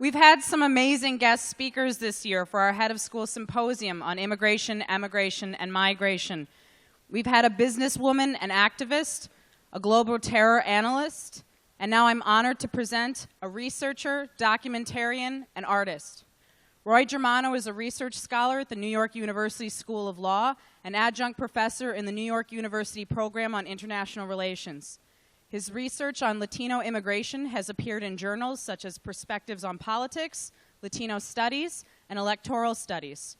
We've had some amazing guest speakers this year for our Head of School Symposium on immigration, emigration, and migration. We've had a businesswoman and activist, a global terror analyst, and now I'm honored to present a researcher, documentarian, and artist. Roy Germano is a research scholar at the New York University School of Law, an adjunct professor in the New York University Program on International Relations. His research on Latino immigration has appeared in journals such as Perspectives on Politics, Latino Studies, and Electoral Studies.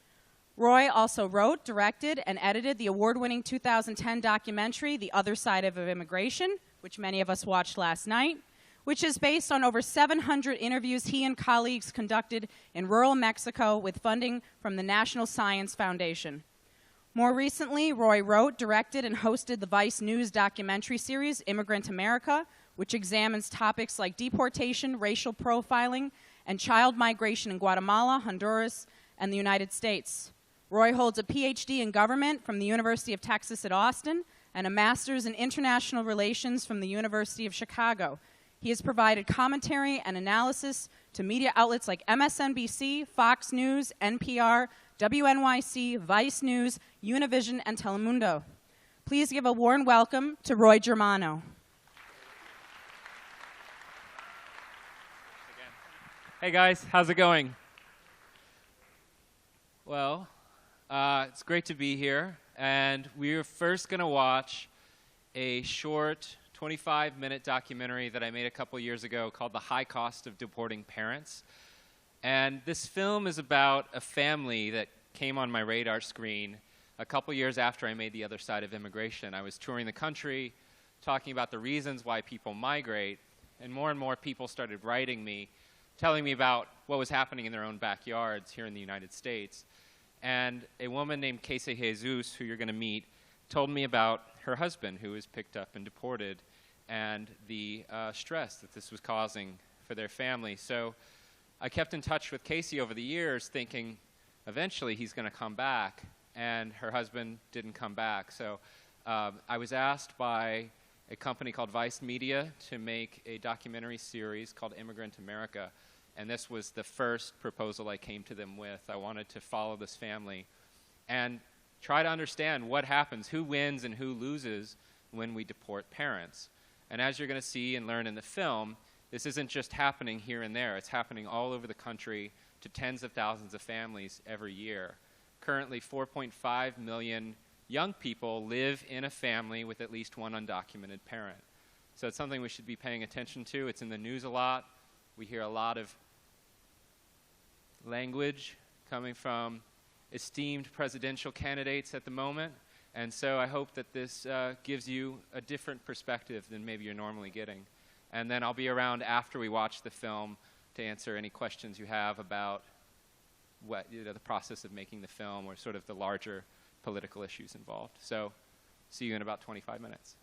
Roy also wrote, directed, and edited the award-winning 2010 documentary, The Other Side of Immigration, which many of us watched last night, which is based on over 700 interviews he and colleagues conducted in rural Mexico with funding from the National Science Foundation. More recently, Roy wrote, directed, and hosted the Vice News documentary series, Immigrant America, which examines topics like deportation, racial profiling, and child migration in Guatemala, Honduras, and the United States. Roy holds a Ph.D. in government from the University of Texas at Austin and a master's in international relations from the University of Chicago. He has provided commentary and analysis to media outlets like MSNBC, Fox News, NPR, WNYC, Vice News, Univision, and Telemundo. Please give a warm welcome to Roy Germano. Hey guys, how's it going? Well, it's great to be here, and we're first going to watch a short 25-minute documentary that I made a couple years ago called The High Cost of Deporting Parents. And this film is about a family that came on my radar screen a couple years after I made The Other Side of Immigration. I was touring the country, talking about the reasons why people migrate, and more people started writing me, telling me about what was happening in their own backyards here in the United States. And a woman named Casey Jesus, who you're going to meet, told me about her husband, who was picked up and deported, and the stress that this was causing for their family. So I kept in touch with Casey over the years, thinking eventually he's going to come back, and her husband didn't come back. So I was asked by a company called Vice Media to make a documentary series called Immigrant America, and this was the first proposal I came to them with. I wanted to follow this family and try to understand what happens, who wins and who loses when we deport parents. And as you're going to see and learn in the film, this isn't just happening here and there. It's happening all over the country to tens of thousands of families every year. Currently, 4.5 million young people live in a family with at least one undocumented parent. So it's something we should be paying attention to. It's in the news a lot. We hear a lot of language coming from esteemed presidential candidates at the moment. And so I hope that this gives you a different perspective than maybe you're normally getting. And then I'll be around after we watch the film to answer any questions you have about what, the process of making the film or sort of the larger political issues involved. So see you in about 25 minutes.